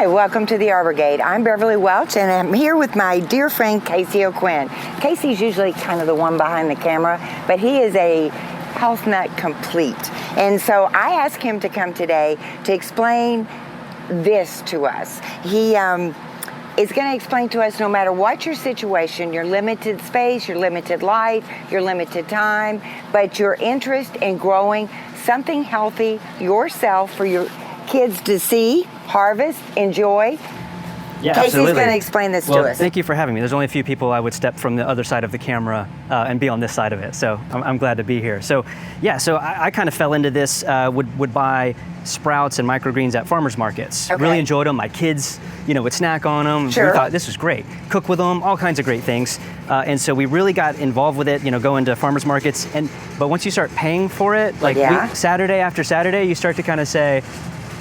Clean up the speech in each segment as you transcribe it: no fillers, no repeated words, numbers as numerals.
Hi, welcome to the Arbor Gate. I'm Beverly Welch, and I'm here with my dear friend Casey O'Quinn. Casey's usually kind of the one behind the camera, but he is a health nut complete. And so I asked him to come today to explain this to us. He is going to explain to us, no matter what your situation, your limited space, your limited light, your limited time, but your interest in growing something healthy yourself for your kids to see, harvest, enjoy. Yeah, Casey's absolutely. going to explain this to us. Thank you for having me. There's only a few people I would step from the other side of the camera and be on this side of it. So I'm glad to be here. So yeah, so I kind of fell into this, would buy sprouts and microgreens at farmers markets. Okay. Really enjoyed them. My kids, would snack on them. Sure. We thought this was great. Cook with them, all kinds of great things. And so we really got involved with it, going to farmers markets. But once you start paying for it, Saturday after Saturday, you start to kind of say,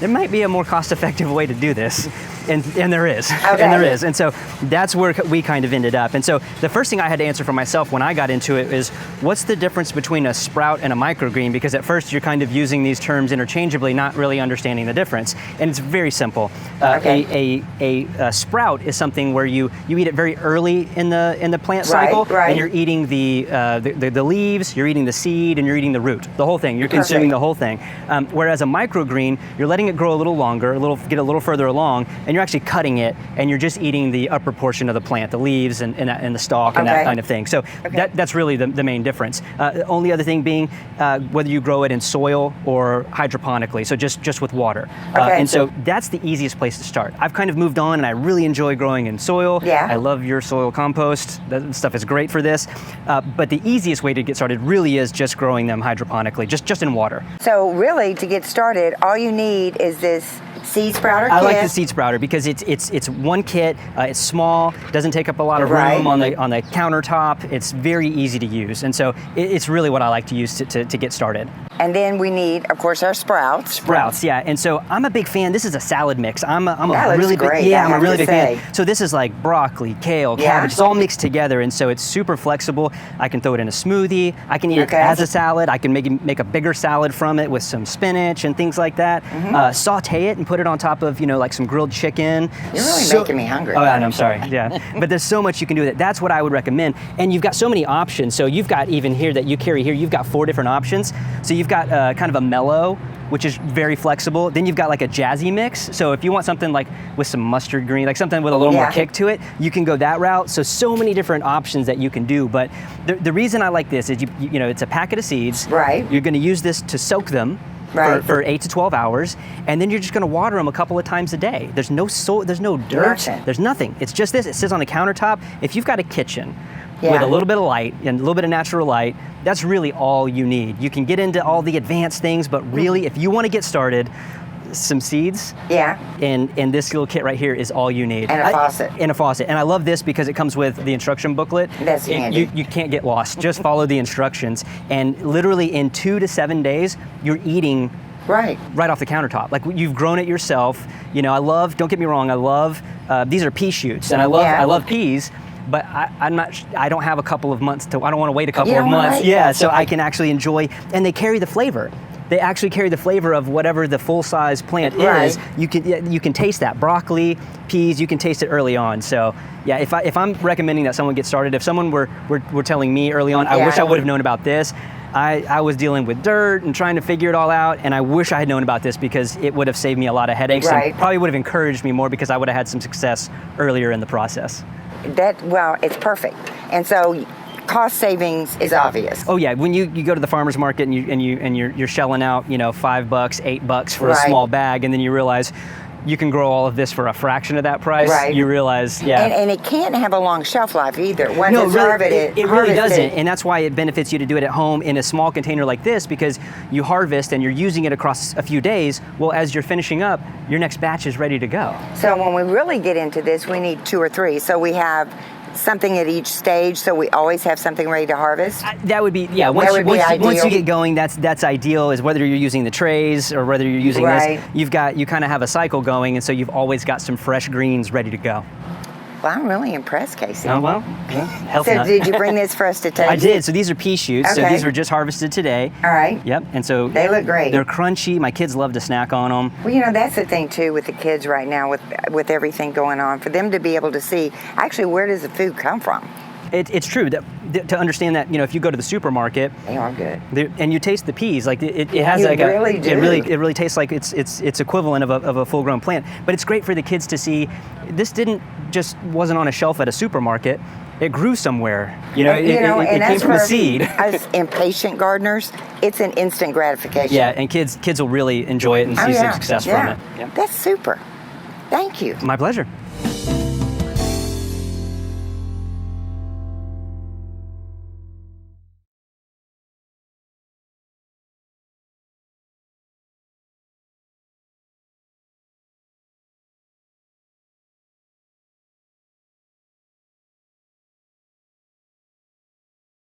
there might be a more cost-effective way to do this. And there is, okay. And there is. And so that's where we kind of ended up. And so the first thing I had to answer for myself when I got into it is, what's the difference between a sprout and a microgreen? Because at first you're kind of using these terms interchangeably, not really understanding the difference. And it's very simple. Okay. A sprout is something where you eat it very early in the plant cycle, right. And you're eating the leaves, you're eating the seed, and you're eating the root, the whole thing. You're consuming the whole thing. Whereas a microgreen, you're letting it grow a little longer, get a little further along, and you're actually cutting it, and you're just eating the upper portion of the plant, the leaves and the stalk and that kind of thing. So that's really the main difference. The only other thing being whether you grow it in soil or hydroponically, so just with water. And so that's the easiest place to start. I've kind of moved on, and I really enjoy growing in soil. Yeah. I love your soil compost. That stuff is great for this. But the easiest way to get started really is just growing them hydroponically, just in water. So really, to get started, all you need is this seed sprouter kit. I like the seed sprouter because it's one kit. It's small, doesn't take up a lot of room on the countertop. It's very easy to use, and so it's really what I like to use to get started. And then we need, of course, our sprouts. Sprouts, yeah. And so I'm a big fan. This is a salad mix. I'm a really great. big, yeah, I'm a really big fan. So this is like broccoli, kale, cabbage. It's all mixed together, and so it's super flexible. I can throw it in a smoothie. I can eat it as a salad. I can make a bigger salad from it with some spinach and things like that. Saute it and put it on top of like some grilled chicken. You're really making me hungry. Oh, I'm sorry. Yeah, but there's so much you can do with it. That's what I would recommend. And you've got so many options. So you've got even here that you carry here. You've got 4 different options. So you've got kind of a mellow, which is very flexible. Then you've got like a jazzy mix. So if you want something like with some mustard green, like something with a little more kick to it, you can go that route. So many different options that you can do. But the reason I like this is it's a packet of seeds. Right. You're going to use this to soak them. For 8 to 12 hours, and then you're just going to water them a couple of times a day. There's no there's no dirt, there's nothing. It's just this. It sits on the countertop. If you've got a kitchen with a little bit of light and a little bit of natural light, that's really all you need. You can get into all the advanced things, but really, if you want to get started, some seeds, and this little kit right here is all you need. And a faucet. And a faucet. And I love this because it comes with the instruction booklet. That's handy. You can't get lost. Just follow the instructions, and literally in 2 to 7 days, you're eating right off the countertop. Like, you've grown it yourself. Don't get me wrong, I love these are pea shoots, and I love peas. But I don't have a couple of months I don't want to wait a couple of months. So I can actually enjoy, and they carry the flavor. They actually carry the flavor of whatever the full-size plant is. You can taste that. Broccoli, peas, you can taste it early on. So yeah, if I'm recommending that someone get started, if someone were telling me early on, I wish I would have known about this. I was dealing with dirt and trying to figure it all out, and I wish I had known about this because it would have saved me a lot of headaches and probably would have encouraged me more because I would have had some success earlier in the process. It's perfect. And so cost savings is obvious. Oh yeah, when you go to the farmer's market and you're shelling out $5, $8 for a small bag, and then you realize you can grow all of this for a fraction of that price. You realize, and it can't have a long shelf life either. Once no, it's really, harvested, it really doesn't, and that's why it benefits you to do it at home in a small container like this, because you harvest and you're using it across a few days. Well, as you're finishing up, your next batch is ready to go. So when we really get into this, we need 2 or 3. So we have something at each stage, so we always have something ready to harvest? That would be, once you get going, that's ideal, is whether you're using the trays or whether you're using this, you kind of have a cycle going, and so you've always got some fresh greens ready to go. Well, I'm really impressed, Casey. Oh, well, healthy So nut. did you bring this for us to taste? I did. So these are pea shoots. So Okay. these were just harvested today. All right. Yep. And so They look great. They're crunchy. My kids love to snack on them. Well, you know, that's the thing, too, with the kids right now, with everything going on, for them to be able to see, actually, where does the food come from? It's true that to understand that, you know, if you go to the supermarket, They are good. and you taste the peas, like it has You like really do. it really tastes like it's equivalent of a full grown plant. But it's great for the kids to see. This wasn't on a shelf at a supermarket. It grew somewhere. You know, And, it came that's from a for seed. us impatient gardeners, it's an instant gratification. Yeah, and kids will really enjoy it and see some success from it. Yep. That's super. Thank you. My pleasure.